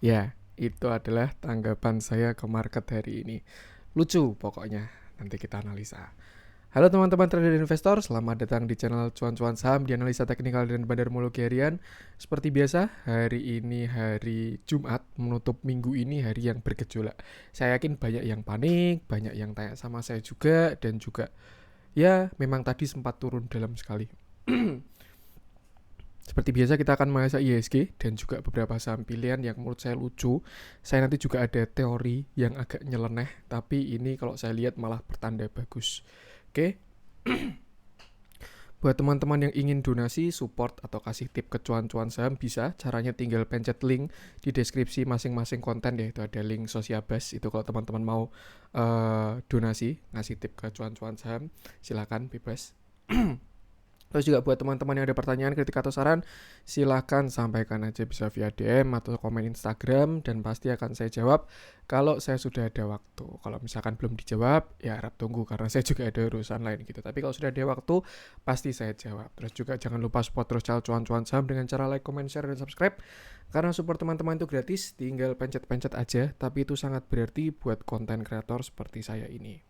Ya, itu adalah tanggapan saya ke market hari ini. Lucu pokoknya, nanti kita analisa. Halo teman-teman trader dan investor, selamat datang di channel Cuan-Cuan Saham di analisa teknikal dan bandarmologi harian. Seperti biasa, hari ini hari Jumat, menutup minggu ini hari yang bergejolak. Saya yakin banyak yang panik, banyak yang tanya sama saya juga, dan juga ya memang tadi sempat turun dalam sekali. Seperti biasa kita akan menganalisa IHSG dan juga beberapa saham pilihan yang menurut saya lucu. Saya nanti juga ada teori yang agak nyeleneh, tapi ini kalau saya lihat malah pertanda bagus. Oke, buat teman-teman yang ingin donasi, support, atau kasih tip ke cuan-cuan saham bisa. Caranya tinggal pencet link di deskripsi masing-masing konten, yaitu ada link Sosiabas. Itu kalau teman-teman mau donasi, ngasih tip ke cuan-cuan saham, silakan bebas. Terus juga buat teman-teman yang ada pertanyaan, kritik atau saran, silahkan sampaikan aja bisa via DM atau komen Instagram dan pasti akan saya jawab kalau saya sudah ada waktu. Kalau misalkan belum dijawab, ya harap tunggu karena saya juga ada urusan lain gitu. Tapi kalau sudah ada waktu, pasti saya jawab. Terus juga jangan lupa support terus channel cuan-cuan saham dengan cara like, comment, share, dan subscribe. Karena support teman-teman itu gratis, tinggal pencet-pencet aja. Tapi itu sangat berarti buat konten kreator seperti saya ini.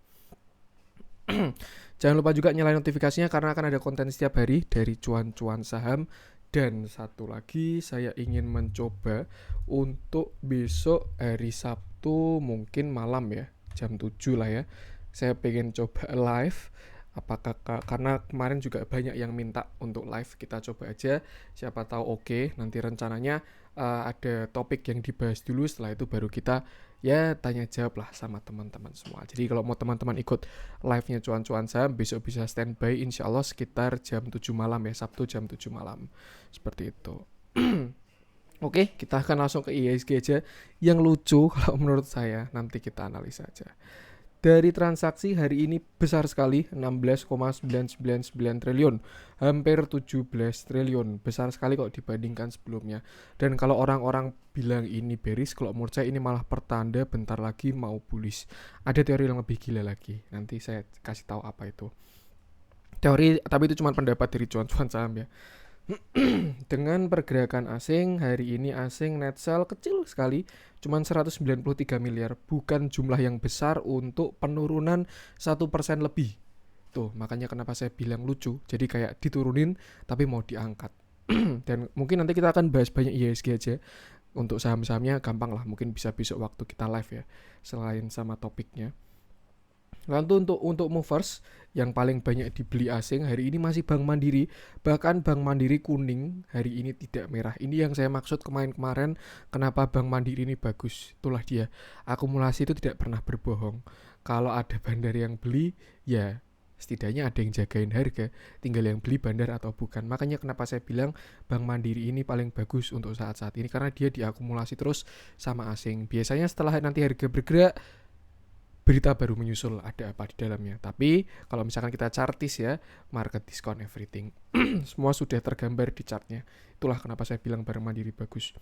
Jangan lupa juga nyalain notifikasinya karena akan ada konten setiap hari dari cuan-cuan saham. Dan satu lagi saya ingin mencoba untuk besok hari Sabtu mungkin malam ya, jam 7 lah ya. Saya pengen coba live. Apakah karena kemarin juga banyak yang minta untuk live, kita coba aja. Siapa tahu oke. Nanti rencananya ada topik yang dibahas dulu, setelah itu baru kita ya tanya jawab lah sama teman-teman semua. Jadi kalau mau teman-teman ikut live-nya cuan-cuan saham, besok bisa standby insya Allah sekitar jam 7 malam ya, Sabtu jam 7 malam. Seperti itu. Oke, kita akan langsung ke IHSG aja. Yang lucu kalau menurut saya, nanti kita analisa aja. Dari transaksi hari ini besar sekali, 16,999 triliun, hampir 17 triliun, besar sekali kok dibandingkan sebelumnya. Dan kalau orang-orang bilang ini bearish, kalau menurut saya ini malah pertanda bentar lagi mau bullish. Ada teori yang lebih gila lagi, nanti saya kasih tahu apa itu. Teori, tapi itu cuma pendapat dari cuan-cuan saham ya. Dengan pergerakan asing, hari ini asing net sell kecil sekali, cuman 193 miliar, bukan jumlah yang besar untuk penurunan 1% lebih. Tuh, makanya kenapa saya bilang lucu. Jadi kayak diturunin tapi mau diangkat. Dan mungkin nanti kita akan bahas banyak IHSG aja. Untuk saham-sahamnya gampang lah, mungkin bisa besok waktu kita live ya, selain sama topiknya. Lalu untuk movers yang paling banyak dibeli asing hari ini masih Bank Mandiri. Bahkan Bank Mandiri kuning hari ini tidak merah. Ini yang saya maksud kemarin-kemarin kenapa Bank Mandiri ini bagus. Itulah dia. Akumulasi itu tidak pernah berbohong. Kalau ada bandar yang beli, ya setidaknya ada yang jagain harga. Tinggal yang beli bandar atau bukan. Makanya kenapa saya bilang Bank Mandiri ini paling bagus untuk saat-saat ini. Karena dia diakumulasi terus sama asing. Biasanya setelah nanti harga bergerak, berita baru menyusul ada apa di dalamnya. Tapi kalau misalkan kita chartis ya, market discount everything. Semua sudah tergambar di chartnya. Itulah kenapa saya bilang Bank Mandiri bagus.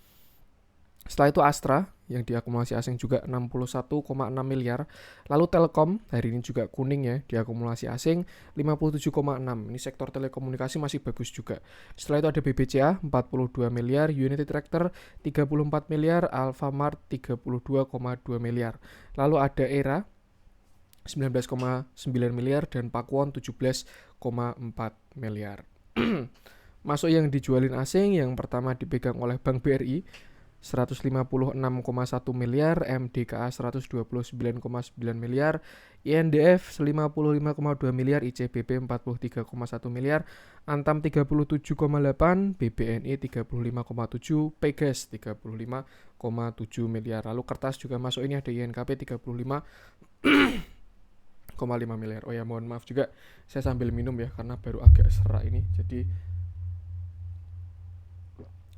Setelah itu Astra yang diakumulasi asing juga 61,6 miliar. Lalu Telkom hari ini juga kuning ya, diakumulasi asing 57,6. Ini sektor telekomunikasi masih bagus juga. Setelah itu ada BBCA 42 miliar, United Tractor 34 miliar, Alfamart 32,2 miliar. Lalu ada Era 19,9 miliar dan Pakuwon 17,4 miliar. Masuk yang dijualin asing, yang pertama dipegang oleh Bank BRI 156,1 miliar, MDKA 129,9 miliar, INDF 55,2 miliar, ICBP 43,1 miliar, Antam 37,8, BBNI 35,7, Pegas 35,7 miliar. Lalu kertas juga masuk, ini ada INKP 35,5 miliar. Oh ya, mohon maaf juga saya sambil minum ya karena baru agak serak ini. Jadi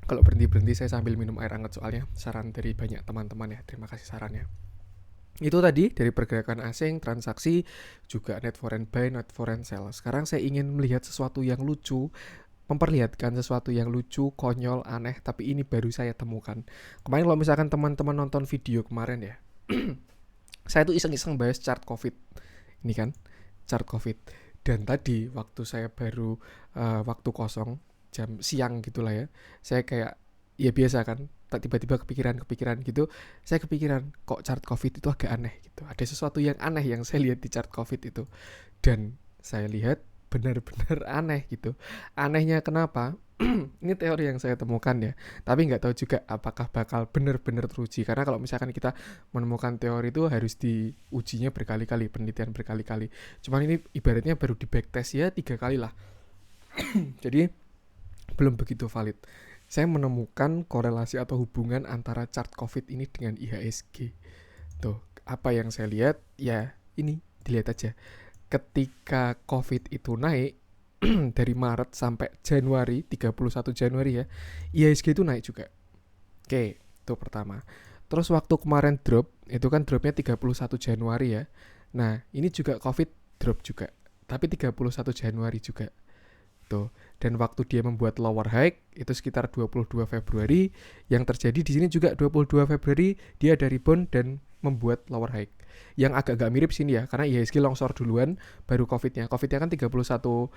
kalau berhenti-berhenti saya sambil minum air hangat soalnya saran dari banyak teman-teman ya. Terima kasih sarannya. Itu tadi dari pergerakan asing, transaksi, juga net foreign buy, net foreign sell. Sekarang saya ingin melihat sesuatu yang lucu, memperlihatkan sesuatu yang lucu, konyol, aneh, tapi ini baru saya temukan. Kemarin kalau misalkan teman-teman nonton video kemarin ya, saya tuh iseng-iseng bahas chart COVID. Ini kan, chart COVID. Dan tadi waktu saya baru waktu kosong, jam siang gitulah ya, saya kayak ya biasa kan tak tiba-tiba kepikiran gitu, saya kepikiran kok chart COVID itu agak aneh gitu. Ada sesuatu yang aneh yang saya lihat di chart COVID itu, dan saya lihat benar-benar aneh gitu. Anehnya kenapa? Ini teori yang saya temukan ya, tapi nggak tahu juga apakah bakal benar-benar teruji, karena kalau misalkan kita menemukan teori itu harus diujinya berkali-kali, penelitian berkali-kali. Cuman ini ibaratnya baru di backtest ya 3 kali lah. Jadi belum begitu valid. Saya menemukan korelasi atau hubungan antara chart COVID ini dengan IHSG. Tuh, apa yang saya lihat ya ini, dilihat aja. Ketika COVID itu naik dari Maret sampai Januari, 31 Januari ya, IHSG itu naik juga. Oke, itu pertama. Terus waktu kemarin drop, itu kan dropnya 31 Januari ya. Nah, ini juga COVID drop juga, tapi 31 Januari juga. Tuh. Dan waktu dia membuat lower high itu sekitar 22 Februari. Yang terjadi di sini juga 22 Februari dia ada rebound dan membuat lower high. Yang agak-agak mirip sini ya, karena IHSG longsor duluan baru COVID-nya. COVID-nya kan 31,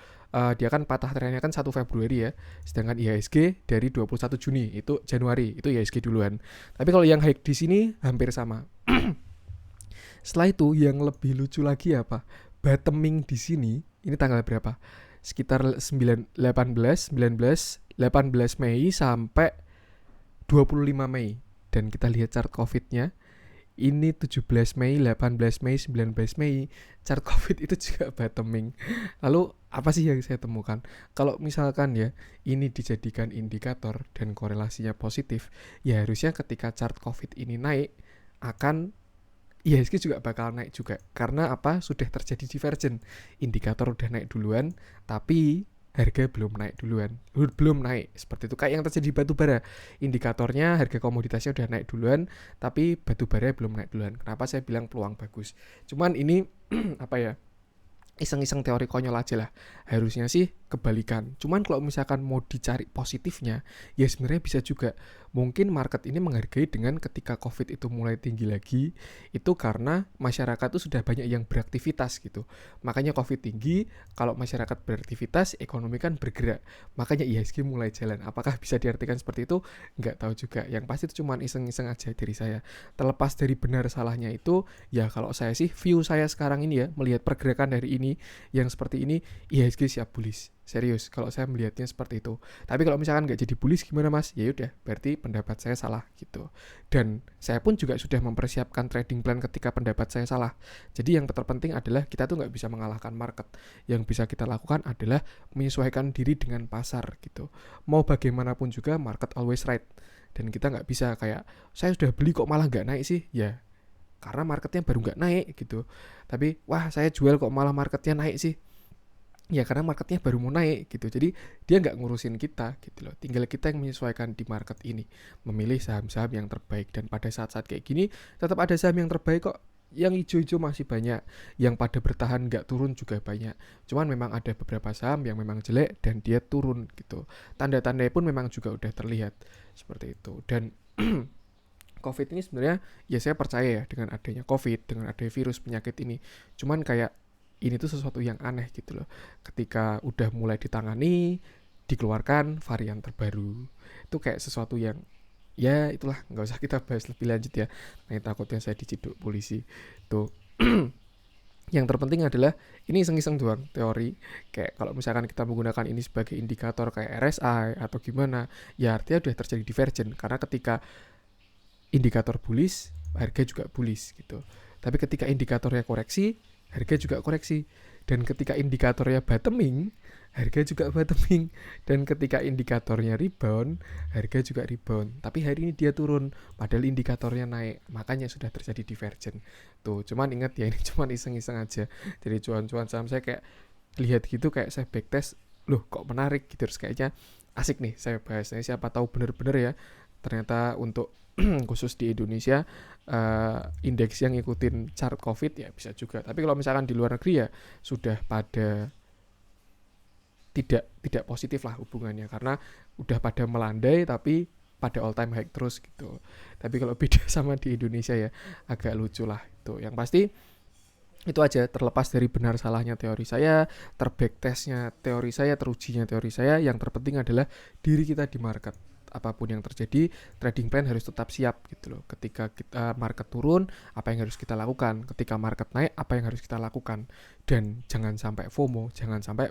dia kan patah trennya kan 1 Februari ya. Sedangkan IHSG dari 21 Juni, itu Januari, itu IHSG duluan. Tapi kalau yang high di sini hampir sama. Setelah itu yang lebih lucu lagi apa? Bottoming di sini, ini tanggal berapa? Sekitar 18 Mei sampai 25 Mei. Dan kita lihat chart COVID-nya. Ini 17 Mei, 18 Mei, 19 Mei. Chart COVID itu juga bottoming. Lalu apa sih yang saya temukan? Kalau misalkan ya ini dijadikan indikator dan korelasinya positif, ya harusnya ketika chart COVID ini naik akan IHSG juga bakal naik juga. Karena apa? Sudah terjadi divergen. Indikator udah naik duluan, tapi harga belum naik duluan. Belum naik. Seperti itu. Kayak yang terjadi di batu bara. Indikatornya, harga komoditasnya udah naik duluan, tapi batu bara belum naik duluan. Kenapa saya bilang peluang bagus? Cuman ini apa ya? Iseng-iseng teori konyol aja lah. Harusnya sih kebalikan. Cuman kalau misalkan mau dicari positifnya, ya sebenarnya bisa juga. Mungkin market ini menghargai dengan ketika COVID itu mulai tinggi lagi, itu karena masyarakat itu sudah banyak yang beraktivitas gitu. Makanya COVID tinggi, kalau masyarakat beraktivitas, ekonomi kan bergerak. Makanya IHSG mulai jalan. Apakah bisa diartikan seperti itu? Nggak tahu juga. Yang pasti itu cuma iseng-iseng aja dari saya. Terlepas dari benar salahnya itu, ya kalau saya sih, view saya sekarang ini ya, melihat pergerakan dari ini, yang seperti ini, IHSG siap bullish. Serius, kalau saya melihatnya seperti itu. Tapi kalau misalkan nggak jadi bullish gimana mas? Ya udah, berarti pendapat saya salah gitu. Dan saya pun juga sudah mempersiapkan trading plan ketika pendapat saya salah. Jadi yang terpenting adalah kita tuh nggak bisa mengalahkan market. Yang bisa kita lakukan adalah menyesuaikan diri dengan pasar gitu. Mau bagaimanapun juga market always right. Dan kita nggak bisa kayak, saya sudah beli kok malah nggak naik sih? Ya, karena marketnya baru nggak naik gitu. Tapi wah saya jual kok malah marketnya naik sih, ya karena marketnya baru mau naik gitu. Jadi dia nggak ngurusin kita gitu loh. Tinggal kita yang menyesuaikan di market ini, memilih saham-saham yang terbaik. Dan pada saat-saat kayak gini tetap ada saham yang terbaik kok. Yang hijau-hijau masih banyak, yang pada bertahan nggak turun juga banyak. Cuman memang ada beberapa saham yang memang jelek dan dia turun gitu. Tanda-tandanya pun memang juga udah terlihat seperti itu. Dan COVID ini sebenarnya ya saya percaya ya dengan adanya COVID, dengan adanya virus penyakit ini. Cuman kayak ini tuh sesuatu yang aneh gitu loh. Ketika udah mulai ditangani, dikeluarkan varian terbaru. Itu kayak sesuatu yang ya itulah, nggak usah kita bahas lebih lanjut ya. Nah, takutnya saya diciduk polisi. Tuh. Yang terpenting adalah ini iseng-iseng doang teori. Kayak kalau misalkan kita menggunakan ini sebagai indikator kayak RSI atau gimana, ya artinya udah terjadi divergen. Karena ketika indikator bullish, harga juga bullish gitu. Tapi ketika indikatornya koreksi, harga juga koreksi. Dan ketika indikatornya bottoming, harga juga bottoming. Dan ketika indikatornya rebound, harga juga rebound. Tapi hari ini dia turun, padahal indikatornya naik. Makanya sudah terjadi divergen. Tuh, cuman ingat ya, ini cuman iseng-iseng aja. Jadi cuan-cuan saham saya kayak lihat gitu, kayak saya backtest, loh kok menarik gitu. Terus kayaknya asik nih saya bahas. Nah, siapa tahu bener-bener ya, ternyata untuk khusus di Indonesia indeks yang ngikutin chart COVID ya bisa juga. Tapi kalau misalkan di luar negeri ya sudah pada tidak positif lah hubungannya, karena udah pada melandai tapi pada all time high terus gitu. Tapi kalau beda sama di Indonesia ya agak lucu lah itu. Yang pasti itu aja, terlepas dari benar salahnya teori saya, terbacktestnya teori saya, terujinya teori saya, yang terpenting adalah diri kita di market. apapun yang terjadi, trading plan harus tetap siap gitu loh. Ketika kita market turun, apa yang harus kita lakukan? Ketika market naik, apa yang harus kita lakukan? Dan jangan sampai FOMO, jangan sampai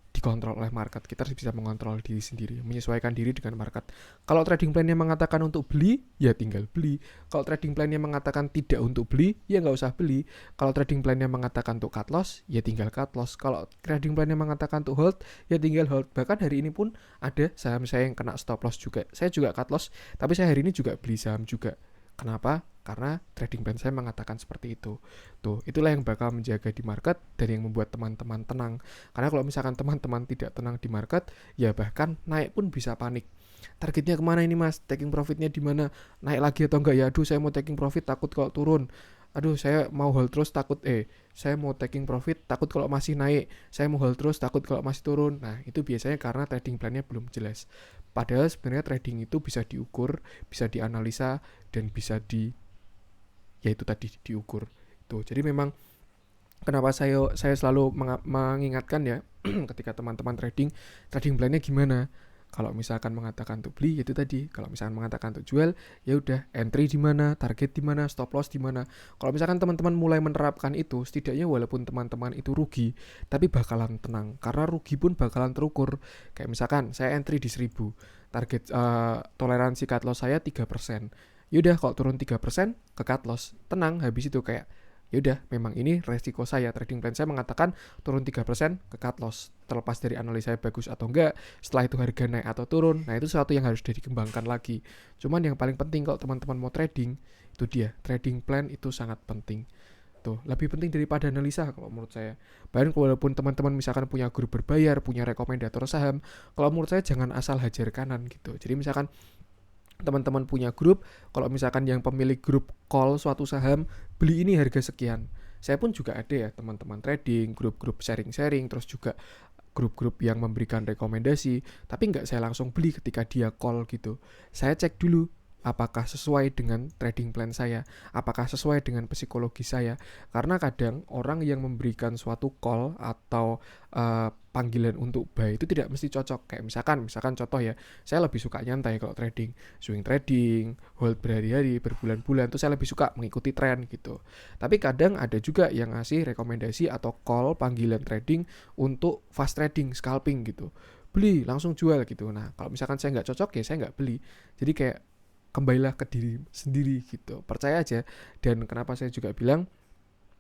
dikontrol oleh market. Kita harus bisa mengontrol diri sendiri, menyesuaikan diri dengan market. Kalau trading plan-nya mengatakan untuk beli, ya tinggal beli. Kalau trading plan-nya mengatakan tidak untuk beli, ya nggak usah beli. Kalau trading plan-nya mengatakan untuk cut loss, ya tinggal cut loss. Kalau trading plan-nya mengatakan untuk hold, ya tinggal hold. Bahkan hari ini pun ada saham saya yang kena stop loss juga. Saya juga cut loss, tapi saya hari ini juga beli saham juga. Kenapa? Karena trading plan saya mengatakan seperti itu. Tuh, itulah yang bakal menjaga di market dan yang membuat teman-teman tenang. Karena kalau misalkan teman-teman tidak tenang di market, ya bahkan naik pun bisa panik. Targetnya kemana ini mas? Taking profitnya di mana? Naik lagi atau enggak? Ya aduh saya mau taking profit takut kalau turun. Aduh saya mau hold terus takut saya mau taking profit takut kalau masih naik. Saya mau hold terus takut kalau masih turun. Nah itu biasanya karena trading plannya belum jelas. Padahal sebenarnya trading itu bisa diukur, bisa dianalisa, dan bisa yaitu tadi diukur. Tuh, jadi memang kenapa saya selalu mengingatkan ya ketika teman-teman trading plannya gimana. Kalau misalkan mengatakan untuk beli itu tadi, kalau misalkan mengatakan untuk jual, ya udah entry di mana, target di mana, stop loss di mana. Kalau misalkan teman-teman mulai menerapkan itu, setidaknya walaupun teman-teman itu rugi, tapi bakalan tenang karena rugi pun bakalan terukur. Kayak misalkan saya entry di 1000, target toleransi cut loss saya 3%. Yaudah kalau turun 3% ke cut loss, tenang habis itu kayak yaudah memang ini resiko saya, trading plan saya mengatakan turun 3% ke cut loss, terlepas dari analisa saya bagus atau enggak, setelah itu harga naik atau turun, nah itu sesuatu yang harus dikembangkan lagi. Cuman yang paling penting kalau teman-teman mau trading, itu dia, trading plan itu sangat penting. Tuh, lebih penting daripada analisa kalau menurut saya. Bahkan walaupun teman-teman misalkan punya grup berbayar, punya rekomendator saham, kalau menurut saya jangan asal hajar kanan gitu. Jadi misalkan teman-teman punya grup, kalau misalkan yang pemilik grup call suatu saham, beli ini harga sekian. Saya pun juga ada ya teman-teman trading, grup-grup sharing-sharing, terus juga grup-grup yang memberikan rekomendasi, tapi nggak saya langsung beli ketika dia call gitu. Saya cek dulu apakah sesuai dengan trading plan saya, apakah sesuai dengan psikologi saya. Karena kadang orang yang memberikan suatu call atau panggilan untuk buy itu tidak mesti cocok. Kayak misalkan contoh ya, saya lebih suka nyantai kalau trading, swing trading, hold berhari-hari, berbulan-bulan, itu saya lebih suka mengikuti tren gitu. Tapi kadang ada juga yang ngasih rekomendasi atau call panggilan trading untuk fast trading, scalping gitu. Beli, langsung jual gitu. Nah, kalau misalkan saya nggak cocok ya saya nggak beli. Jadi kayak kembalilah ke diri sendiri gitu, percaya aja. Dan kenapa saya juga bilang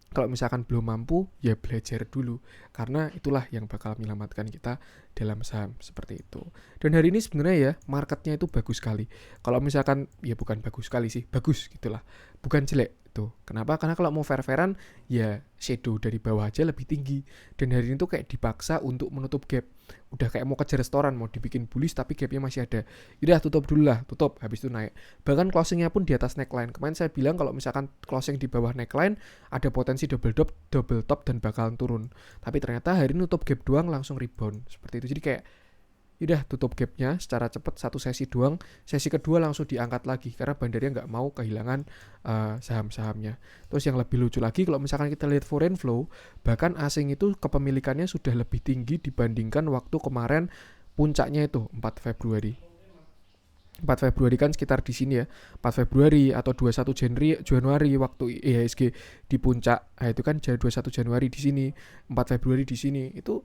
kalau misalkan belum mampu ya belajar dulu, karena itulah yang bakal menyelamatkan kita dalam saham seperti itu. Dan hari ini sebenarnya ya marketnya itu bagus sekali. Kalau misalkan ya bukan bagus sekali sih, bagus gitulah, bukan jelek tuh. Kenapa? Karena kalau mau fair-fairan ya shadow dari bawah aja lebih tinggi. Dan hari ini tuh kayak dipaksa untuk menutup gap. Udah kayak mau kejar restoran, mau dibikin bullish tapi gapnya masih ada. Yaudah tutup dulu lah, tutup, habis itu naik. Bahkan closingnya pun di atas neckline. Kemarin saya bilang kalau misalkan closing di bawah neckline ada potensi double top dan bakalan turun. Tapi ternyata hari ini nutup gap doang langsung rebound seperti itu. Jadi kayak udah tutup gapnya secara cepat satu sesi doang, sesi kedua langsung diangkat lagi karena bandarnya nggak mau kehilangan saham-sahamnya. Terus yang lebih lucu lagi kalau misalkan kita lihat foreign flow, bahkan asing itu kepemilikannya sudah lebih tinggi dibandingkan waktu kemarin puncaknya itu 4 Februari. 4 Februari kan sekitar di sini ya, 4 Februari atau 21 Januari waktu IHSG di puncak. Nah itu kan 21 Januari di sini, 4 Februari di sini. Itu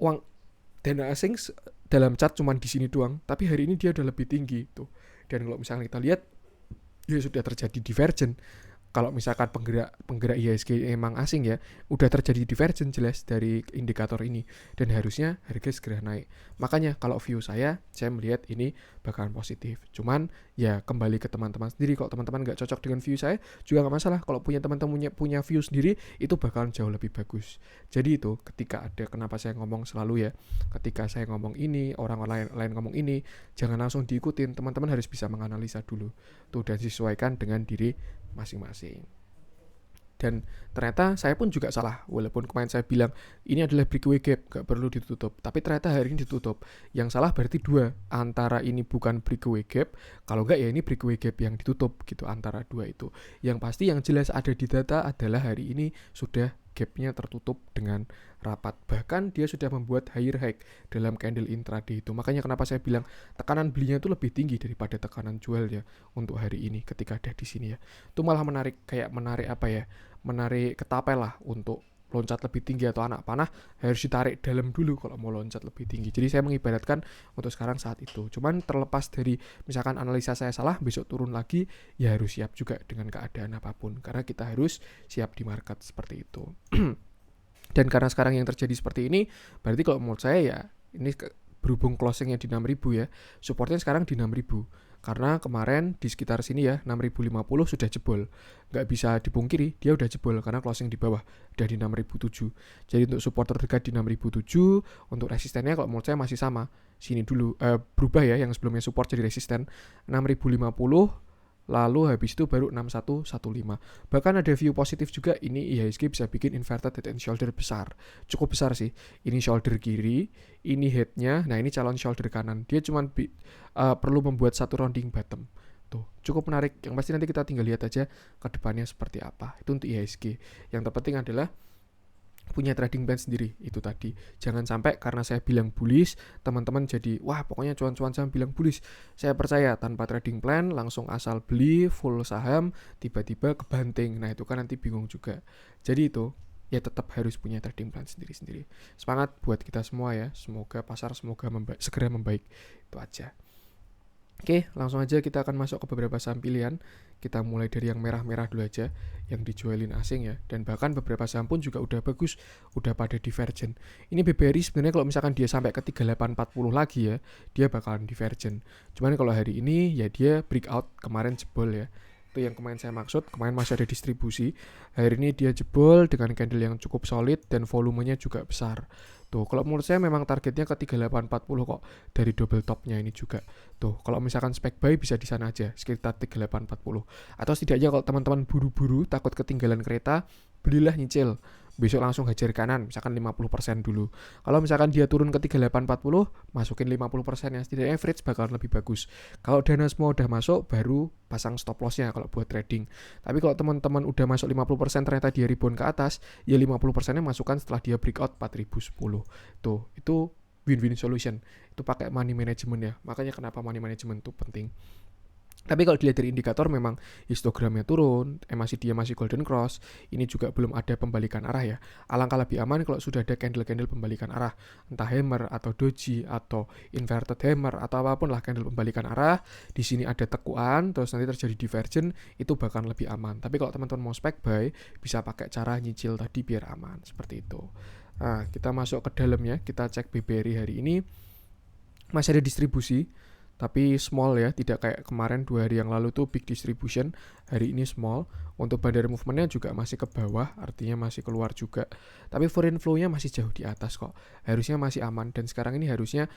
uang dana asing dalam chart cuma di sini doang, tapi hari ini dia udah lebih tinggi tuh. Dan kalau misalnya kita lihat ya sudah terjadi divergen. Kalau misalkan penggerak IHSG emang asing ya, udah terjadi divergen jelas dari indikator ini dan harusnya harga segera naik. Makanya kalau view saya melihat ini bakalan positif. Cuman ya kembali ke teman-teman sendiri. Kalau teman-teman nggak cocok dengan view saya juga nggak masalah. Kalau punya teman-teman punya view sendiri itu bakalan jauh lebih bagus. Jadi itu ketika ada, kenapa saya ngomong selalu ya, ketika saya ngomong ini orang lain ngomong ini, jangan langsung diikutin. Teman-teman harus bisa menganalisa dulu tuh dan disesuaikan dengan diri masing-masing. Dan ternyata saya pun juga salah, walaupun kemarin saya bilang ini adalah breakaway gap, gak perlu ditutup, tapi ternyata hari ini ditutup. Yang salah berarti dua, antara ini bukan breakaway gap, kalau enggak ya ini breakaway gap yang ditutup gitu, antara dua itu. Yang pasti yang jelas ada di data adalah hari ini sudah gapnya tertutup dengan rapat. Bahkan dia sudah membuat higher high dalam candle intraday itu. Makanya kenapa saya bilang tekanan belinya itu lebih tinggi daripada tekanan jual ya untuk hari ini ketika ada di sini ya. Itu malah menarik apa ya? Menarik ketapel lah untuk loncat lebih tinggi atau anak panah harus ditarik dalam dulu kalau mau loncat lebih tinggi. Jadi saya mengibaratkan untuk sekarang saat itu. Cuman terlepas dari misalkan analisa saya salah, besok turun lagi, ya harus siap juga dengan keadaan apapun. Karena kita harus siap di market seperti itu. Dan karena sekarang yang terjadi seperti ini, berarti kalau menurut saya ya ini berhubung closingnya di 6.000 ya, supportnya sekarang di 6.000. Karena kemarin di sekitar sini ya 6.050 sudah jebol. Nggak bisa dipungkiri dia udah jebol karena closing di bawah udah di 6.007. Jadi untuk support terdekat di 6.007, untuk resistennya kalau menurut saya masih sama. Sini dulu berubah ya, yang sebelumnya support jadi resisten 6.050, lalu habis itu baru 6115. Bahkan ada view positif juga, ini IHSG bisa bikin inverted head and shoulder besar. Cukup besar sih. Ini shoulder kiri, ini headnya, nah ini calon shoulder kanan. Dia cuma perlu membuat satu rounding bottom. Tuh, cukup menarik. Yang pasti nanti kita tinggal lihat aja ke depannya seperti apa. Itu untuk IHSG. Yang terpenting adalah punya trading plan sendiri. Itu tadi, jangan sampai karena saya bilang bullish teman-teman jadi wah pokoknya cuan-cuan saham bilang bullish, saya percaya tanpa trading plan langsung asal beli full saham tiba-tiba kebanting. Nah itu kan nanti bingung juga. Jadi itu ya tetap harus punya trading plan sendiri-sendiri. Semangat buat kita semua ya, semoga pasar segera membaik. Itu aja. Oke, langsung aja kita akan masuk ke beberapa saham pilihan. Kita mulai dari yang merah-merah dulu aja, yang dijualin asing ya. Dan bahkan beberapa saham pun juga udah bagus, udah pada divergen. Ini BBRI sebenarnya kalau misalkan dia sampai ke 3840 lagi ya, dia bakalan divergen. Cuman kalau hari ini ya dia breakout, kemarin jebol ya. Itu yang kemarin saya maksud, kemarin masih ada distribusi. Hari ini dia jebol dengan candle yang cukup solid dan volumenya juga besar. Tuh, kalau menurut saya memang targetnya ke 3840 kok dari double topnya ini juga. Tuh, kalau misalkan spek buy bisa di sana aja, sekitar 3840. Atau setidaknya kalau teman-teman buru-buru takut ketinggalan kereta, belilah nyicil. Besok langsung hajar kanan, misalkan 50% dulu. Kalau misalkan dia turun ke 3840, masukin 50% ya, setidaknya average bakal lebih bagus. Kalau dana semua udah masuk, baru pasang stop lossnya kalau buat trading. Tapi kalau teman-teman udah masuk 50% ternyata dia rebound ke atas, ya 50%-nya masukkan setelah dia breakout 4010. Tuh, itu win-win solution. Itu pakai money management ya. Makanya kenapa money management itu penting. Tapi kalau dilihat dari indikator memang histogramnya turun, dia masih golden cross, ini juga belum ada pembalikan arah ya. Alangkah lebih aman kalau sudah ada candle-candle pembalikan arah, entah hammer atau doji atau inverted hammer atau apapun lah candle pembalikan arah. Di sini ada tekuan, terus nanti terjadi divergen, itu bakal lebih aman. Tapi kalau teman-teman mau spek buy, bisa pakai cara nyicil tadi biar aman, seperti itu. Nah, kita masuk ke dalam ya, kita cek BBRI hari ini masih ada distribusi. Tapi small ya, tidak kayak kemarin 2 hari yang lalu tuh big distribution, hari ini small. Untuk bandar movementnya juga masih ke bawah, artinya masih keluar juga. Tapi foreign flow-nya masih jauh di atas kok, harusnya masih aman. Dan sekarang ini harusnya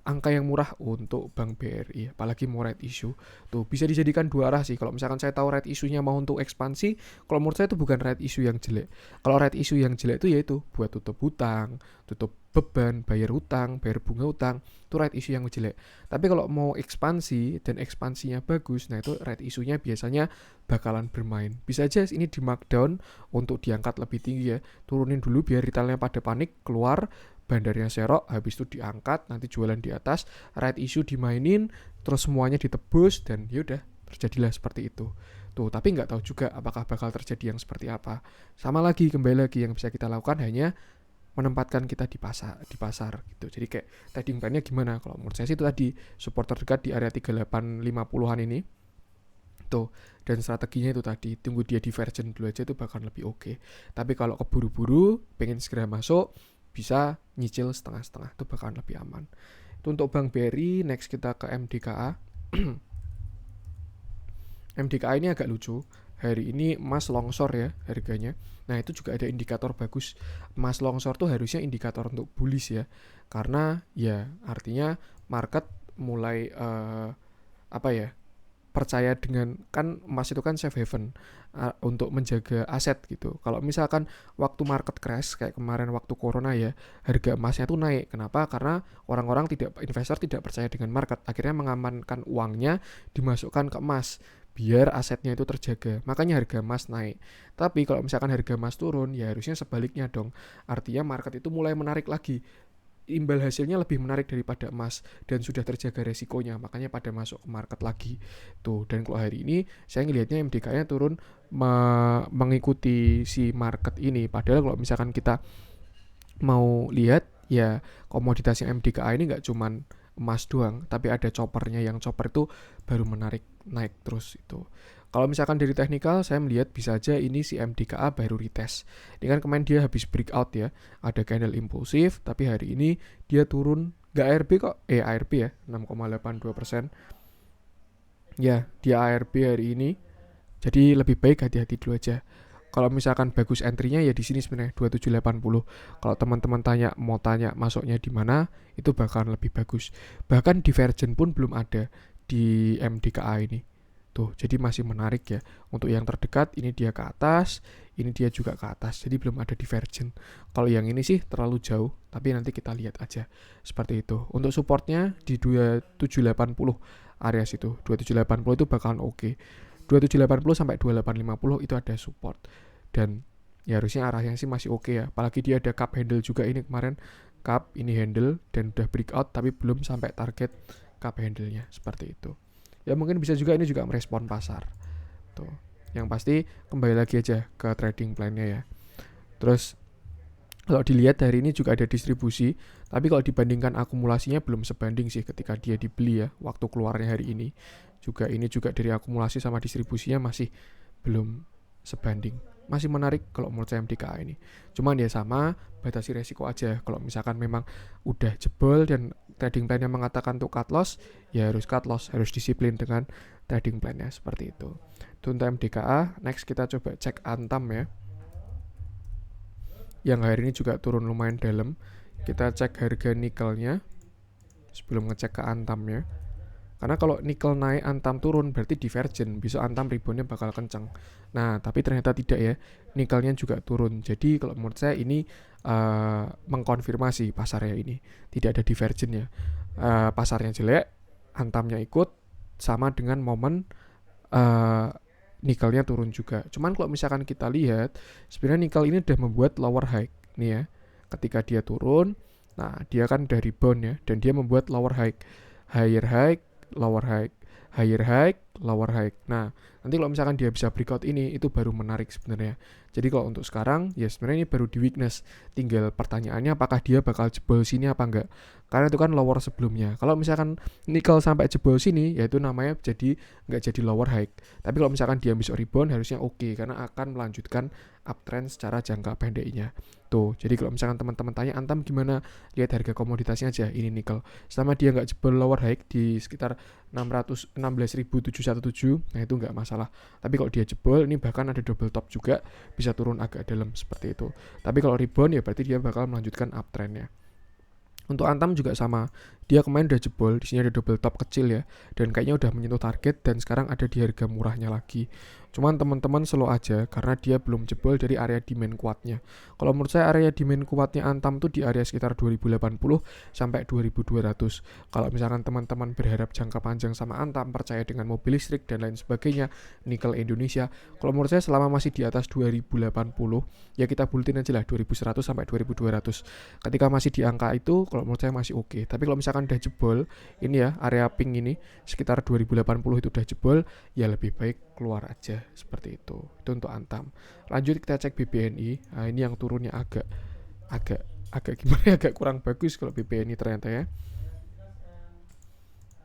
angka yang murah untuk Bank BRI, apalagi mau right issue. Tuh bisa dijadikan dua arah sih. Kalau misalkan saya tahu right issue-nya mau untuk ekspansi, kalau menurut saya itu bukan right issue yang jelek. Kalau right issue yang jelek itu yaitu buat tutup hutang, tutup beban, bayar hutang, bayar bunga hutang, itu right issue yang jelek. Tapi kalau mau ekspansi dan ekspansinya bagus, nah itu right issue-nya biasanya bakalan bermain. Bisa aja ini di markdown untuk diangkat lebih tinggi ya, turunin dulu biar retailnya pada panik, keluar, bandarnya serok, habis itu diangkat, nanti jualan di atas, right issue dimainin, terus semuanya ditebus, dan yaudah, terjadilah seperti itu. Tuh, tapi nggak tahu juga apakah bakal terjadi yang seperti apa. Sama lagi, kembali lagi yang bisa kita lakukan hanya menempatkan kita di pasar gitu. Jadi kayak trading plan-nya gimana? Kalau menurut saya sih itu tadi support terdekat di area 3850-an ini. Tuh, dan strateginya itu tadi, tunggu dia divergen dulu aja itu bakal lebih oke. Tapi kalau keburu-buru, pengen segera masuk, bisa nyicil setengah-setengah, itu bakalan lebih aman. Itu untuk Bank BRI. Next kita ke MDKA. MDKA ini agak lucu. Hari ini emas longsor ya harganya. Nah itu juga ada indikator bagus. Emas longsor tuh harusnya indikator untuk bullish ya. Karena ya artinya market mulai percaya dengan, kan emas itu kan safe haven untuk menjaga aset gitu. Kalau misalkan waktu market crash kayak kemarin waktu corona ya, harga emasnya tuh naik. Kenapa? Karena investor tidak percaya dengan market, akhirnya mengamankan uangnya dimasukkan ke emas biar asetnya itu terjaga. Makanya harga emas naik. Tapi kalau misalkan harga emas turun, ya harusnya sebaliknya dong. Artinya market itu mulai menarik lagi. Imbal hasilnya lebih menarik daripada emas dan sudah terjaga resikonya, makanya pada masuk ke market lagi tuh. Dan kalau hari ini saya ngelihatnya MDKA turun mengikuti si market ini, padahal kalau misalkan kita mau lihat ya komoditasnya MDKA ini nggak cuman emas doang, tapi ada choppernya, yang chopper itu baru menarik naik terus itu. Kalau misalkan dari teknikal, saya melihat bisa aja ini si MDKA baru retest. Ini kan kemarin dia habis breakout ya, ada candle impulsif, tapi hari ini dia turun, nggak ARB kok, ARB ya, 6,82%. Ya, dia ARB hari ini, jadi lebih baik hati-hati dulu aja. Kalau misalkan bagus entry-nya ya di sini sebenarnya 2780. Kalau teman-teman mau tanya masuknya di mana, itu bakalan lebih bagus. Bahkan divergent pun belum ada di MDKA ini. Tuh, jadi masih menarik ya. Untuk yang terdekat ini dia ke atas, ini dia juga ke atas. Jadi belum ada divergent. Kalau yang ini sih terlalu jauh, tapi nanti kita lihat aja. Seperti itu. Untuk supportnya di 2780 area situ. 2780 itu bakalan oke. 2780 sampai 2850 itu ada support. Dan ya harusnya arahnya sih masih oke ya. Apalagi dia ada cup handle juga ini kemarin. Cup ini handle dan udah breakout tapi belum sampai target cup handle-nya. Seperti itu. Ya mungkin bisa juga ini juga merespon pasar. Tuh. Yang pasti kembali lagi aja ke trading plan-nya ya. Terus kalau dilihat hari ini juga ada distribusi, tapi kalau dibandingkan akumulasinya belum sebanding sih ketika dia dibeli ya, waktu keluarnya hari ini. Ini juga dari akumulasi sama distribusinya masih belum sebanding. Masih menarik kalau menurut saya MDKA ini. Cuman ya sama, batasi resiko aja. Kalau misalkan memang udah jebol dan trading plan-nya mengatakan untuk cut loss, ya harus cut loss, harus disiplin dengan trading plan-nya seperti itu. Itu untuk MDKA. Next kita coba cek Antam ya. Yang hari ini juga turun lumayan dalam. Kita cek harga nikelnya sebelum ngecek ke Antamnya. Karena kalau nikel naik, Antam turun, berarti divergent. Besok Antam reboundnya bakal kenceng. Nah, tapi ternyata tidak ya. Nikelnya juga turun. Jadi kalau menurut saya ini mengkonfirmasi pasarnya ini. Tidak ada divergent ya. Pasarnya jelek, Antamnya ikut, sama dengan momen nikelnya turun juga. Cuman kalau misalkan kita lihat, sebenarnya nikel ini udah membuat lower high. Nih ya, ketika dia turun, nah dia kan udah rebound ya. Dan dia membuat lower high. Higher high, lower high, higher high, lower high. Nah, nanti kalau misalkan dia bisa breakout ini, itu baru menarik sebenarnya. Jadi kalau untuk sekarang, ya sebenarnya ini baru di weakness. Tinggal pertanyaannya apakah dia bakal jebol sini apa enggak. Karena itu kan lower sebelumnya. Kalau misalkan nikel sampai jebol sini, ya itu namanya nggak jadi lower high. Tapi kalau misalkan dia bisa rebound, harusnya oke. Karena akan melanjutkan uptrend secara jangka pendeknya. Tuh, jadi kalau misalkan teman-teman tanya Antam gimana, lihat harga komoditasnya aja, ini nikel. Selama dia nggak jebol lower high di sekitar 16.717, nah itu nggak masalah. Tapi kalau dia jebol, ini bahkan ada double top juga, bisa turun agak dalam seperti itu. Tapi kalau rebound ya berarti dia bakal melanjutkan uptrendnya. Untuk Antam juga sama, dia kemarin udah jebol, di sini ada double top kecil ya, dan kayaknya udah menyentuh target dan sekarang ada di harga murahnya lagi. Cuman teman-teman slow aja karena dia belum jebol dari area demand kuatnya. Kalau menurut saya area demand kuatnya Antam tuh di area sekitar 2080 sampai 2200. Kalau misalkan teman-teman berharap jangka panjang sama Antam, percaya dengan mobil listrik dan lain sebagainya, nikel Indonesia, kalau menurut saya selama masih di atas 2080, ya kita buletin aja lah 2100 sampai 2200. Ketika masih di angka itu, kalau menurut saya masih oke. Tapi kalau misalkan udah jebol, ini ya area pink ini sekitar 2080 itu udah jebol, ya lebih baik keluar aja seperti itu. Itu untuk Antam. Lanjut kita cek BBNI. Nah, ini yang turunnya agak gimana ya, agak kurang bagus kalau BBNI ternyata ya.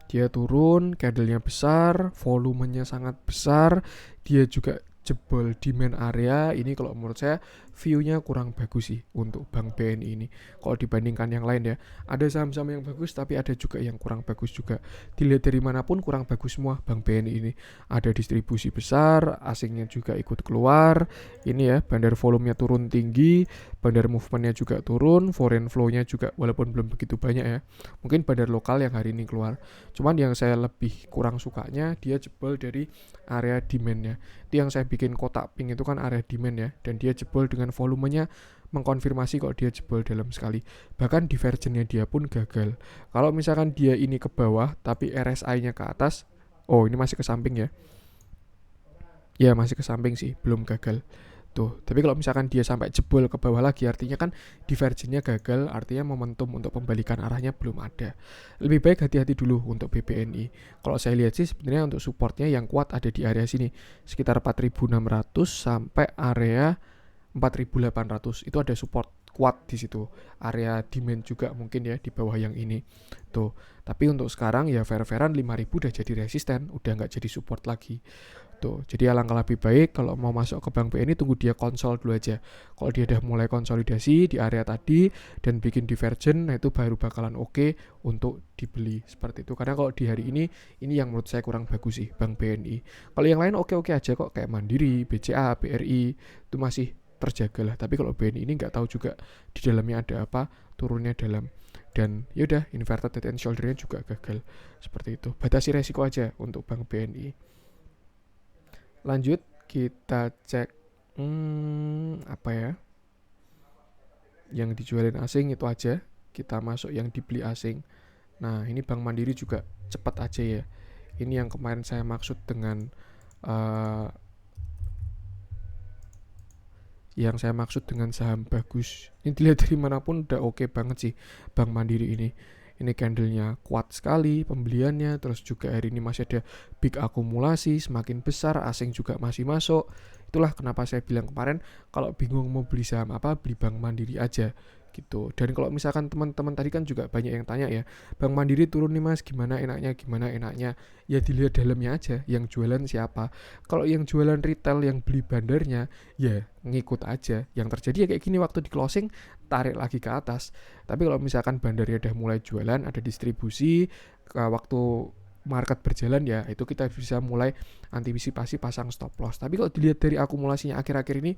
Dia turun, candlenya besar, volumenya sangat besar, dia juga jebol demand area. Ini kalau menurut saya view-nya kurang bagus sih untuk Bank BNI ini. Kalau dibandingkan yang lain ya, ada saham-saham yang bagus tapi ada juga yang kurang bagus juga. Dilihat dari manapun kurang bagus semua Bank BNI ini. Ada distribusi besar, asingnya juga ikut keluar. Ini ya, bandar volumenya turun tinggi, bandar movementnya juga turun, foreign flow-nya juga walaupun belum begitu banyak ya. Mungkin bandar lokal yang hari ini keluar. Cuman yang saya lebih kurang sukanya, dia jebol dari area demand-nya. Itu yang saya bikin kotak pink itu kan area demand ya, dan dia jebol dengan volumenya mengkonfirmasi kalau dia jebol dalam sekali. Bahkan divergennya dia pun gagal. Kalau misalkan dia ini ke bawah tapi RSI-nya ke atas, oh ini masih ke samping ya. Ya masih ke samping sih, belum gagal. Tuh, tapi kalau misalkan dia sampai jebol ke bawah lagi, artinya kan divergennya gagal, artinya momentum untuk pembalikan arahnya belum ada. Lebih baik hati-hati dulu untuk BBNI. Kalau saya lihat sih sebenarnya untuk supportnya yang kuat ada di area sini, sekitar 4.600 sampai area 4.800. Itu ada support kuat di situ. Area demand juga mungkin ya di bawah yang ini. Tuh, tapi untuk sekarang ya fair-fairan 5.000 udah jadi resisten, udah nggak jadi support lagi. Tuh, jadi alangkah lebih baik kalau mau masuk ke Bank BNI tunggu dia konsol dulu aja. Kalau dia udah mulai konsolidasi di area tadi dan bikin divergen, nah itu baru bakalan oke untuk dibeli seperti itu. Karena kalau di hari ini yang menurut saya kurang bagus sih Bank BNI. Kalau yang lain oke-oke aja kok, kayak Mandiri, BCA, BRI itu masih terjaga lah. Tapi kalau BNI ini nggak tahu juga di dalamnya ada apa, turunnya dalam. Dan yaudah inverted head and shoulder-nya juga gagal seperti itu. Batasi resiko aja untuk Bank BNI. Lanjut kita cek apa ya, yang dijualin asing itu aja, kita masuk yang dibeli asing. Nah ini Bank Mandiri juga cepat aja ya, ini yang kemarin saya maksud dengan saham bagus. Ini dilihat dari manapun udah oke banget sih Bank Mandiri ini. Ini candlenya kuat sekali pembeliannya, terus juga hari ini masih ada big akumulasi semakin besar, asing juga masih masuk. Itulah kenapa saya bilang kemarin kalau bingung mau beli saham apa, beli Bank Mandiri aja gitu. Dan kalau misalkan teman-teman tadi kan juga banyak yang tanya ya, Bank Mandiri turun nih Mas, gimana enaknya? Ya dilihat dalamnya aja, yang jualan siapa. Kalau yang jualan retail, yang beli bandarnya, ya ngikut aja. Yang terjadi ya kayak gini, waktu di closing tarik lagi ke atas. Tapi kalau misalkan bandarnya udah mulai jualan, ada distribusi, waktu market berjalan ya itu kita bisa mulai antisipasi pasang stop loss. Tapi kalau dilihat dari akumulasinya akhir-akhir ini,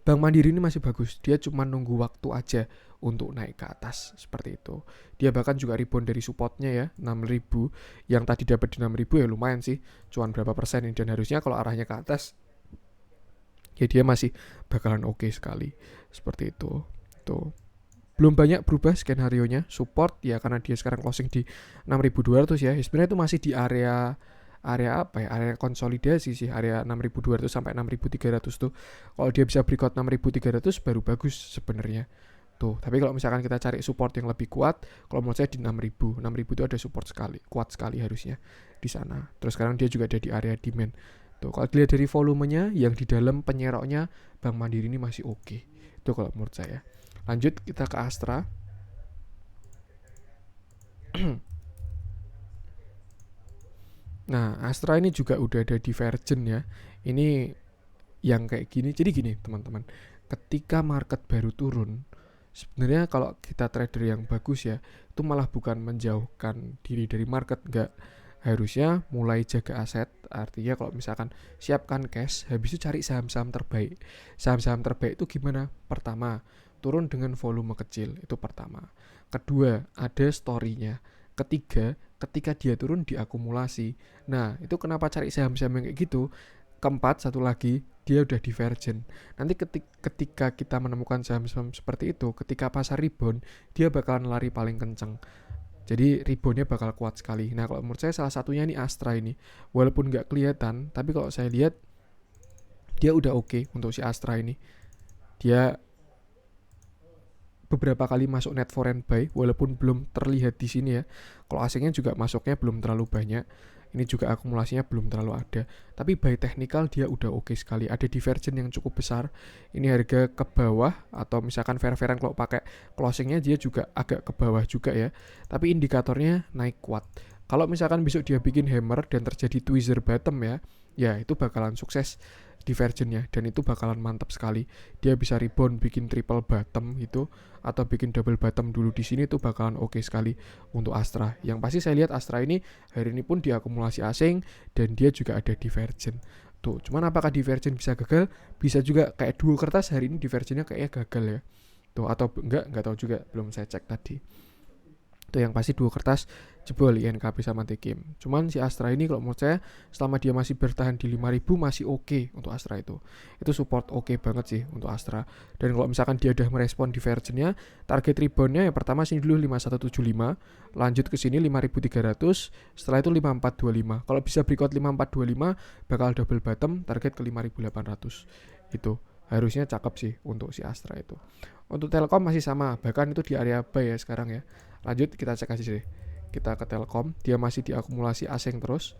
Bank Mandiri ini masih bagus. Dia cuma nunggu waktu aja untuk naik ke atas seperti itu. Dia bahkan juga rebound dari supportnya ya, 6.000. Yang tadi dapat di 6.000 ya lumayan sih. Cuman berapa persen ini, dan harusnya kalau arahnya ke atas ya dia masih bakalan oke sekali. Seperti itu. Tuh. Belum banyak berubah skenario-nya. Support ya karena dia sekarang closing di 6.200 ya. Sebenarnya itu masih di area apa ya, area konsolidasi sih, area 6.200 sampai 6.300 tuh. Kalau dia bisa breakout 6.300 baru bagus sebenarnya tuh. Tapi kalau misalkan kita cari support yang lebih kuat, kalau menurut saya di 6.000 itu ada support sekali, kuat sekali harusnya di sana. Terus sekarang dia juga ada di area demand tuh. Kalau dilihat dari volumenya yang di dalam penyeroknya Bank Mandiri ini masih oke. Itu kalau menurut saya. Lanjut kita ke Astra. Nah, Astra ini juga udah ada divergen ya. Ini yang kayak gini. Jadi gini, teman-teman. Ketika market baru turun, sebenarnya kalau kita trader yang bagus ya, itu malah bukan menjauhkan diri dari market, enggak. Harusnya mulai jaga aset. Artinya kalau misalkan siapkan cash, habis itu cari saham-saham terbaik. Saham-saham terbaik itu gimana? Pertama, turun dengan volume kecil, itu pertama. Kedua, ada story-nya. Ketiga, ketika dia turun diakumulasi. Nah, itu kenapa cari saham-saham yang kayak gitu? Keempat, satu lagi, dia udah divergen. Nanti ketika kita menemukan saham-saham seperti itu, ketika pasar rebound, dia bakalan lari paling kenceng. Jadi reboundnya bakal kuat sekali. Nah kalau menurut saya salah satunya ini Astra ini. Walaupun nggak kelihatan, tapi kalau saya lihat dia udah oke untuk si Astra ini. Dia beberapa kali masuk net foreign buy, walaupun belum terlihat di sini ya. Kalau asingnya juga masuknya belum terlalu banyak. Ini juga akumulasinya belum terlalu ada. Tapi by technical dia udah oke sekali. Ada divergen yang cukup besar. Ini harga ke bawah, atau misalkan fair-fairan kalau pakai closingnya dia juga agak ke bawah juga ya. Tapi indikatornya naik kuat. Kalau misalkan besok dia bikin hammer dan terjadi tweezer bottom ya itu bakalan sukses divergennya, dan itu bakalan mantap sekali. Dia bisa rebound bikin triple bottom gitu, atau bikin double bottom dulu di sini, itu bakalan oke sekali untuk Astra. Yang pasti saya lihat Astra ini hari ini pun diakumulasi asing dan dia juga ada divergen. Tuh, cuman apakah divergen bisa gagal? Bisa juga, kayak duo kertas hari ini divergennya kayaknya gagal ya. Tuh, atau enggak tahu juga, belum saya cek tadi. Itu yang pasti dua kertas jebol INKB sama TKIM. Cuman si Astra ini kalau menurut saya selama dia masih bertahan di 5000 masih oke untuk Astra itu. Itu support oke banget sih untuk Astra. Dan kalau misalkan dia udah merespon divergennya, target reboundnya yang pertama sini dulu 5175, lanjut ke sini 5300, setelah itu 5425. Kalau bisa breakout 5425 bakal double bottom target ke 5800. Itu harusnya cakep sih untuk si Astra itu. Untuk Telkom masih sama, bahkan itu di area buy ya sekarang ya. Lanjut kita cek aja deh. Kita ke Telkom, dia masih diakumulasi asing terus.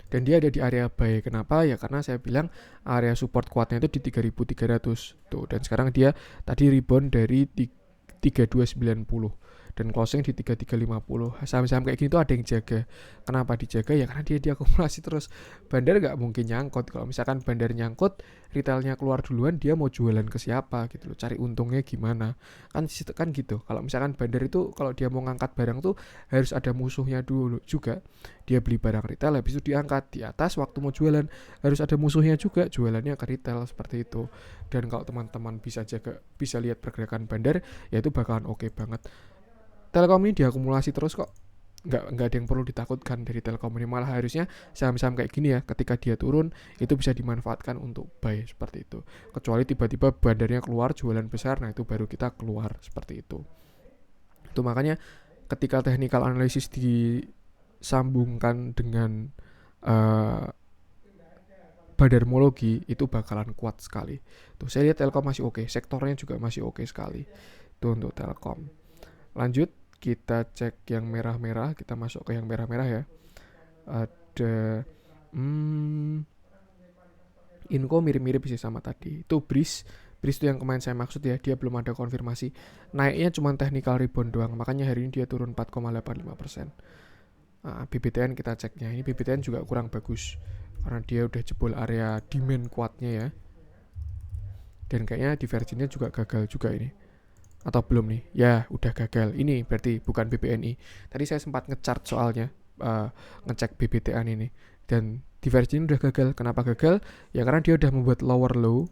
Dan dia ada di area buy. Kenapa? Ya karena saya bilang area support kuatnya itu di 3300. Tuh, dan sekarang dia tadi rebound dari 3290 dan closing di 3350. Saham-saham kayak gini tuh ada yang jaga. Kenapa dijaga? Ya karena dia diakumulasi terus. Bandar nggak mungkin nyangkut. Kalau misalkan bandar nyangkut, retailnya keluar duluan, dia mau jualan ke siapa gitu loh. Cari untungnya gimana? Kan gitu. Kalau misalkan bandar itu kalau dia mau ngangkat barang tuh harus ada musuhnya dulu juga. Dia beli barang retail habis itu diangkat di atas, waktu mau jualan harus ada musuhnya juga, jualannya ke retail seperti itu. Dan kalau teman-teman bisa lihat pergerakan bandar, ya itu bakalan oke banget. Telkom ini diakumulasi terus kok, nggak ada yang perlu ditakutkan dari Telkom ini. Malah harusnya saham-saham kayak gini ya, ketika dia turun itu bisa dimanfaatkan untuk buy seperti itu. Kecuali tiba-tiba bandarnya keluar jualan besar, nah itu baru kita keluar seperti itu. Itu makanya ketika technical analysis disambungkan dengan bandarmologi itu bakalan kuat sekali. Tuh saya lihat Telkom masih oke, sektornya juga masih oke sekali. Itu untuk Telkom. Lanjut kita cek yang merah-merah, kita masuk ke yang merah-merah ya. Ada Inco mirip-mirip sih sama tadi. Itu Breeze itu yang kemarin saya maksud ya, dia belum ada konfirmasi. Naiknya cuma technical rebound doang, makanya hari ini dia turun 4,85%. BBTN kita ceknya. Ini BBTN juga kurang bagus karena dia udah jebol area demand kuatnya ya. Dan kayaknya divergennya juga gagal juga ini. Atau belum nih? Ya, udah gagal. Ini berarti bukan BBNI. Tadi saya sempat ngechart soalnya, ngecek BBTN ini. Dan divergen udah gagal. Kenapa gagal? Ya karena dia udah membuat lower low.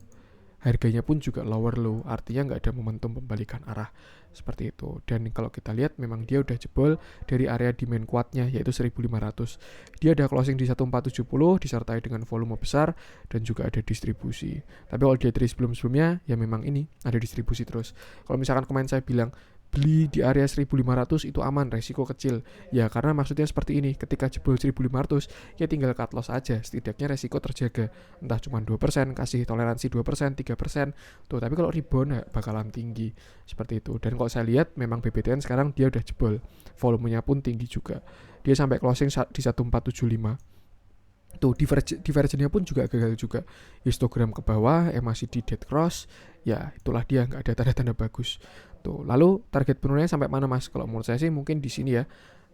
Harganya pun juga lower low. Artinya nggak ada momentum pembalikan arah. Seperti itu. Dan kalau kita lihat memang dia udah jebol dari area demand kuatnya yaitu 1500. Dia ada closing di 1470 disertai dengan volume besar dan juga ada distribusi. Tapi kalau dia dari sebelum-sebelumnya ya memang ini ada distribusi terus. Kalau misalkan kemarin saya bilang beli di area 1500 itu aman, resiko kecil. Ya karena maksudnya seperti ini, ketika jebol 1500 ya tinggal cut loss aja, setidaknya resiko terjaga. Entah cuma 2%, kasih toleransi 2%, 3%. Tuh, tapi kalau rebound ya bakalan tinggi. Seperti itu. Dan kalau saya lihat memang BBTN sekarang dia udah jebol. Volumenya pun tinggi juga. Dia sampai closing di 1475. Tuh divergennya pun juga gagal juga. Histogram ke bawah, masih di dead cross. Ya itulah dia, nggak ada tanda-tanda bagus. Tuh, lalu target penurunannya sampai mana mas? Kalau menurut saya sih mungkin di sini ya,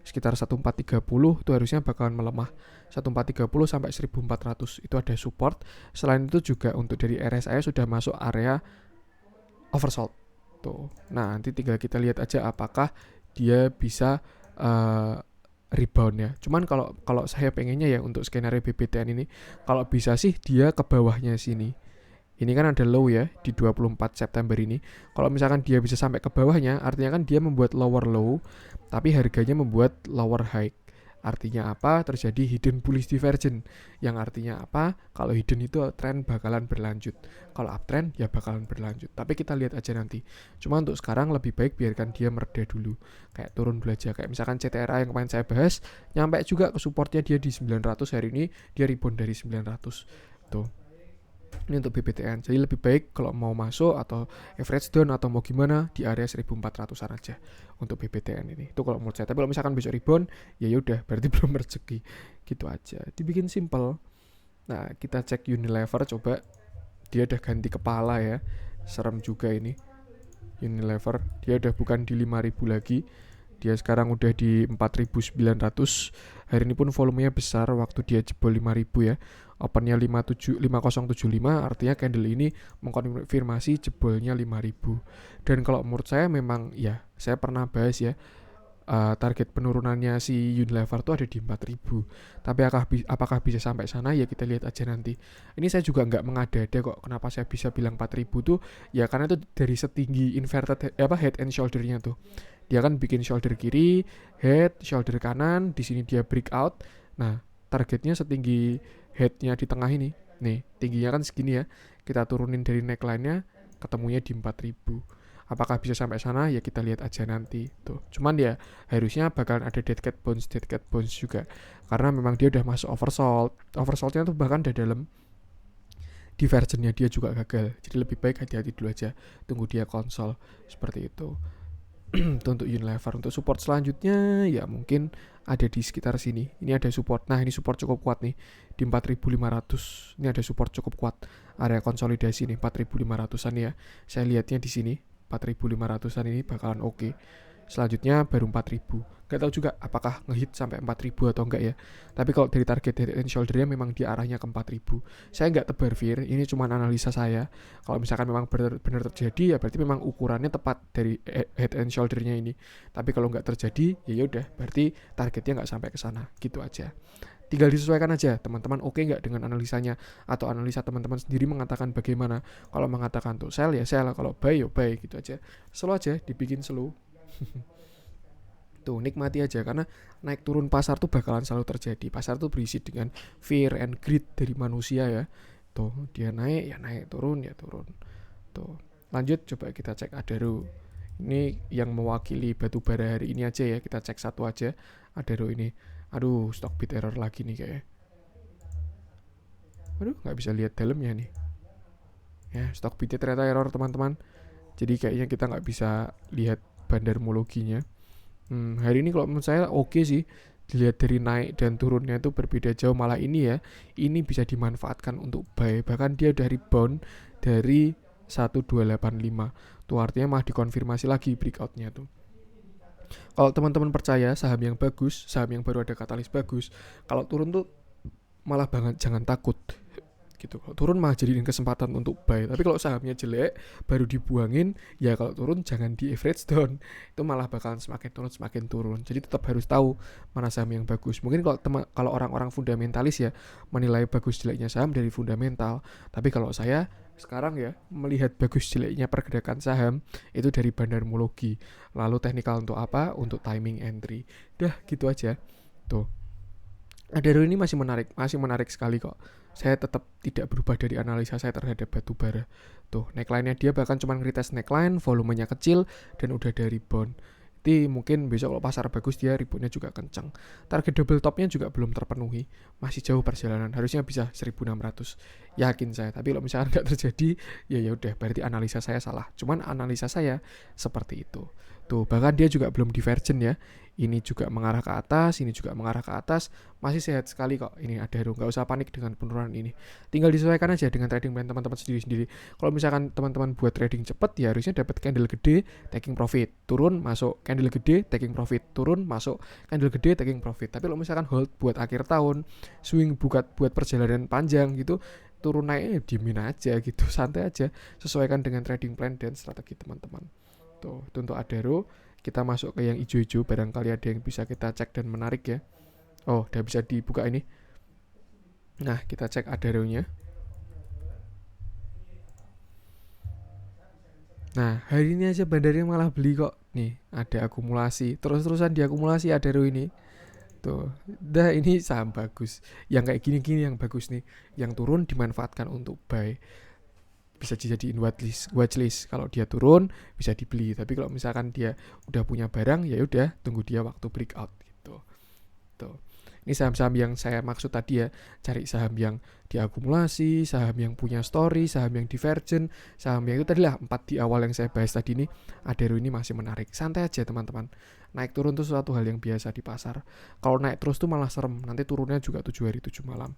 sekitar 1430 itu harusnya bakalan melemah. 1430 sampai 1400 itu ada support. Selain itu juga untuk dari RSI sudah masuk area oversold. Tuh. Nah, nanti tinggal kita lihat aja apakah dia bisa rebound ya. Cuman kalau saya pengennya ya untuk skenario BBTN ini, kalau bisa sih dia ke bawahnya sini. Ini kan ada low ya di 24 September ini. Kalau misalkan dia bisa sampai ke bawahnya, artinya kan dia membuat lower low, tapi harganya membuat lower high. Artinya apa? Terjadi hidden bullish divergence. Yang artinya apa? Kalau hidden itu tren bakalan berlanjut. Kalau uptrend ya bakalan berlanjut. Tapi kita lihat aja nanti. Cuma untuk sekarang lebih baik biarkan dia mereda dulu. Kayak turun dulu aja. Kayak misalkan CTRA yang kemarin saya bahas, nyampe juga ke supportnya dia di 900, hari ini dia rebound dari 900. Tuh. Ini untuk BBTN. Jadi lebih baik kalau mau masuk atau average down atau mau gimana di area 1400-an aja untuk BBTN ini. Itu kalau menurut saya. Tapi kalau misalkan besok rebound, ya udah berarti belum rezeki. Gitu aja. Dibikin simple. Nah, kita cek Unilever coba. Dia udah ganti kepala ya. Serem juga ini. Unilever, dia udah bukan di 5000 lagi. Dia sekarang udah di 4900. Hari ini pun volumenya besar waktu dia jebol 5000 ya. Opennya 5075, artinya candle ini mengkonfirmasi jebolnya 5000. Dan kalau menurut saya memang ya, saya pernah bahas ya, target penurunannya si Unilever tuh ada di 4.000. Tapi apakah bisa sampai sana ya kita lihat aja nanti. Ini saya juga nggak mengada-ada kok. Kenapa saya bisa bilang 4.000 tuh? Ya karena itu dari setinggi inverted head and shoulder-nya tuh. Dia kan bikin shoulder kiri, head, shoulder kanan, di sini dia breakout. Nah, targetnya setinggi headnya di tengah ini. Nih, tingginya kan segini ya. Kita turunin dari neckline-nya, ketemunya di 4.000. Apakah bisa sampai sana ya kita lihat aja nanti tuh. Cuman ya harusnya bakalan ada dead cat bones juga. Karena memang dia udah masuk oversold. Oversoldnya tuh bahkan udah dalam. Divergennya dia juga gagal. Jadi lebih baik hati-hati dulu aja. Tunggu dia konsol seperti itu. Itu untuk Unilever. Untuk support selanjutnya ya mungkin ada di sekitar sini. Ini ada support. Nah, ini support cukup kuat nih di 4.500. Ini ada support cukup kuat. Area konsolidasi nih 4.500-an ya. Saya lihatnya di sini 4.500-an ini bakalan oke. Selanjutnya baru 4.000. Gak tahu juga apakah ngehit sampai 4.000 atau enggak ya. Tapi kalau dari target head and shoulder-nya memang di arahnya ke 4.000. Saya nggak tebar Fir, ini cuma analisa saya. Kalau misalkan memang benar terjadi ya berarti memang ukurannya tepat dari head and shoulder-nya ini. Tapi kalau nggak terjadi ya udah berarti targetnya nggak sampai ke sana. Gitu aja. Tinggal disesuaikan aja teman-teman oke nggak dengan analisanya, atau analisa teman-teman sendiri mengatakan bagaimana. Kalau mengatakan tuh sell ya sell, kalau buy ya buy, gitu aja. Slow aja, dibikin slow. Tuh nikmati aja, karena naik turun pasar tuh bakalan selalu terjadi. Pasar tuh berisi dengan fear and greed dari manusia ya. Tuh dia naik ya naik, turun ya turun. Tuh lanjut coba kita cek Adaro. Ini yang mewakili batu bara hari ini aja ya, kita cek satu aja Adaro ini. Aduh, stock bit error lagi nih kayaknya. Aduh, nggak bisa lihat dalamnya nih. Ya, stock bitnya ternyata error teman-teman. Jadi kayaknya kita nggak bisa lihat bandarmologinya. Hari ini kalau menurut saya oke sih. Dilihat dari naik dan turunnya itu berbeda jauh. Malah ini ya, ini bisa dimanfaatkan untuk buy. Bahkan dia udah rebound dari 1285. Tuh artinya malah dikonfirmasi lagi breakoutnya tuh. Kalau teman-teman percaya saham yang bagus, saham yang baru ada katalis bagus, kalau turun tuh malah banget jangan takut gitu. Kalau turun malah jadiin kesempatan untuk buy. Tapi kalau sahamnya jelek baru dibuangin, ya kalau turun jangan di average down. Itu malah bakalan semakin turun. Jadi tetap harus tahu mana saham yang bagus. Mungkin kalau orang-orang fundamentalis ya menilai bagus jeleknya saham dari fundamental. Tapi kalau saya sekarang ya melihat bagus jeleknya pergerakan saham itu dari bandarmologi. Lalu teknikal untuk apa? Untuk timing entry. Dah gitu aja. Tuh. Adaro ini masih menarik sekali kok. Saya tetap tidak berubah dari analisa saya terhadap batu bara. Tuh, neckline-nya dia bahkan cuma ngeretest neckline, volumenya kecil, dan udah dari rebound. Jadi mungkin besok kalau pasar bagus dia reboundnya juga kencang. Target double topnya juga belum terpenuhi. Masih jauh perjalanan, harusnya bisa 1.600. Yakin saya, tapi kalau misalkan nggak terjadi, ya udah berarti analisa saya salah. Cuman analisa saya seperti itu. Tuh, bahkan dia juga belum divergent ya. Ini juga mengarah ke atas, ini juga mengarah ke atas. Masih sehat sekali kok ini Adaro. Nggak usah panik dengan penurunan ini. Tinggal disesuaikan aja dengan trading plan teman-teman sendiri-sendiri. Kalau misalkan teman-teman buat trading cepat ya harusnya dapat candle gede, taking profit. Turun, masuk, candle gede, taking profit. Turun, masuk, candle gede, taking profit. Tapi kalau misalkan hold buat akhir tahun, swing buat perjalanan panjang gitu, turun naiknya diemin aja gitu, santai aja. Sesuaikan dengan trading plan dan strategi teman-teman. Tuh, untuk Adaro. Kita masuk ke yang hijau-hijau, barangkali ada yang bisa kita cek dan menarik ya. Oh, udah bisa dibuka ini. Nah, kita cek Adaro-nya. Nah, hari ini aja bandarnya malah beli kok. Nih, ada akumulasi. Terus-terusan diakumulasi Adaro ini. Tuh, dah ini saham bagus. Yang kayak gini-gini yang bagus nih. Yang turun dimanfaatkan untuk buy. Bisa dijadiin watchlist. Kalau dia turun bisa dibeli. Tapi kalau misalkan dia udah punya barang ya udah tunggu dia waktu breakout gitu. Tuh. Ini saham-saham yang saya maksud tadi ya, cari saham yang diakumulasi, saham yang punya story, saham yang divergent, saham yang itu tadi lah 4 di awal yang saya bahas tadi ini. Adaro ini masih menarik. Santai aja teman-teman. Naik turun tuh suatu hal yang biasa di pasar. Kalau naik terus tuh malah serem. Nanti turunnya juga 7 hari 7 malam.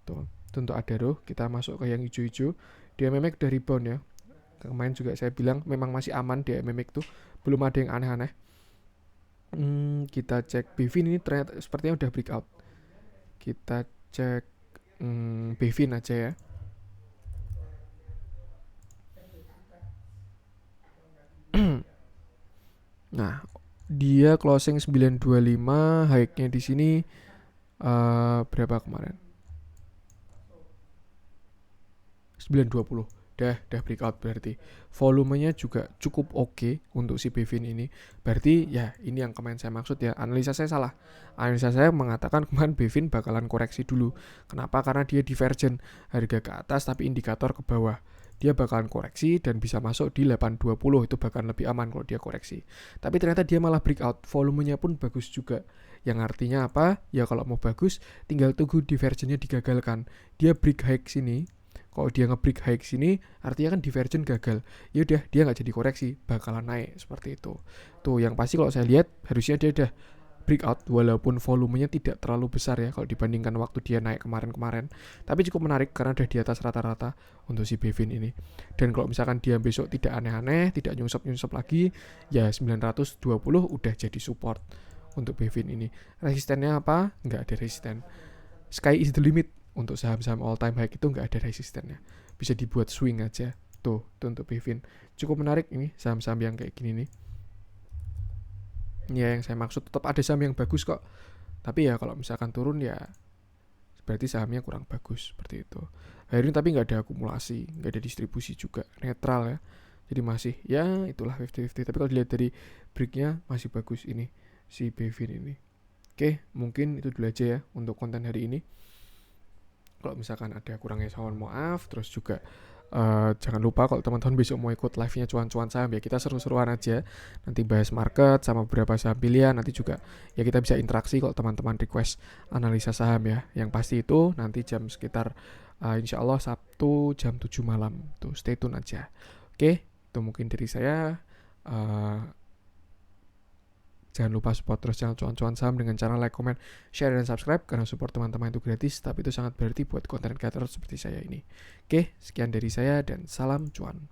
Tuh. Untuk Adaro kita masuk ke yang hijau-hijau. Dia memek dari rebound ya. Kemarin juga saya bilang memang masih aman dia memek tuh. Belum ada yang aneh-aneh. Kita cek Bevin ini ternyata sepertinya udah breakout. Kita cek Bevin aja ya. Nah, dia closing 925, high-nya di sini berapa kemarin? 920. Dah breakout berarti. Volumenya juga cukup oke untuk si Bevin ini. Berarti ya ini yang kemarin saya maksud ya. Analisa saya salah. Analisa saya mengatakan kemarin Bevin bakalan koreksi dulu. Kenapa? Karena dia divergen, harga ke atas tapi indikator ke bawah. Dia bakalan koreksi dan bisa masuk di 820, itu bakalan lebih aman kalau dia koreksi. Tapi ternyata dia malah breakout, volumenya pun bagus juga. Yang artinya apa? Ya kalau mau bagus tinggal tunggu divergennya digagalkan. Dia break high sini. Kalau dia nge-break high sini, artinya kan divergen gagal. Ya udah, dia nggak jadi koreksi, bakalan naik seperti itu. Tuh, yang pasti kalau saya lihat harusnya dia udah breakout walaupun volumenya tidak terlalu besar ya kalau dibandingkan waktu dia naik kemarin-kemarin. Tapi cukup menarik karena udah di atas rata-rata untuk si Bevin ini. Dan kalau misalkan dia besok tidak aneh-aneh, tidak nyungsep-nyungsep lagi, ya 920 udah jadi support untuk Bevin ini. Resistennya apa? Nggak ada resisten. Sky is the limit. Untuk saham-saham all time high itu nggak ada resistennya, bisa dibuat swing aja. Tuh untuk Bevin cukup menarik ini, saham-saham yang kayak gini nih ya, yang saya maksud. Tetap ada saham yang bagus kok, tapi ya kalau misalkan turun ya berarti sahamnya kurang bagus seperti itu. Hari ini tapi nggak ada akumulasi, nggak ada distribusi juga, netral ya, jadi masih ya itulah 50-50. Tapi kalau dilihat dari breaknya masih bagus ini si Bevin ini. Oke, mungkin itu dulu aja ya untuk konten hari ini. Kalau misalkan ada kurangnya mohon maaf. Terus juga jangan lupa kalau teman-teman besok mau ikut live-nya cuan-cuan saham ya, kita seru-seruan aja. Nanti bahas market sama beberapa saham pilihan. Nanti juga ya kita bisa interaksi kalau teman-teman request analisa saham ya. Yang pasti itu nanti jam sekitar insya Allah Sabtu jam 7 malam. Tuh stay tune aja. Oke, itu mungkin dari saya. Jangan lupa support terus channel cuan-cuan saham dengan cara like, comment, share, dan subscribe. Karena support teman-teman itu gratis, tapi itu sangat berarti buat konten creator seperti saya ini. Oke, sekian dari saya dan salam cuan.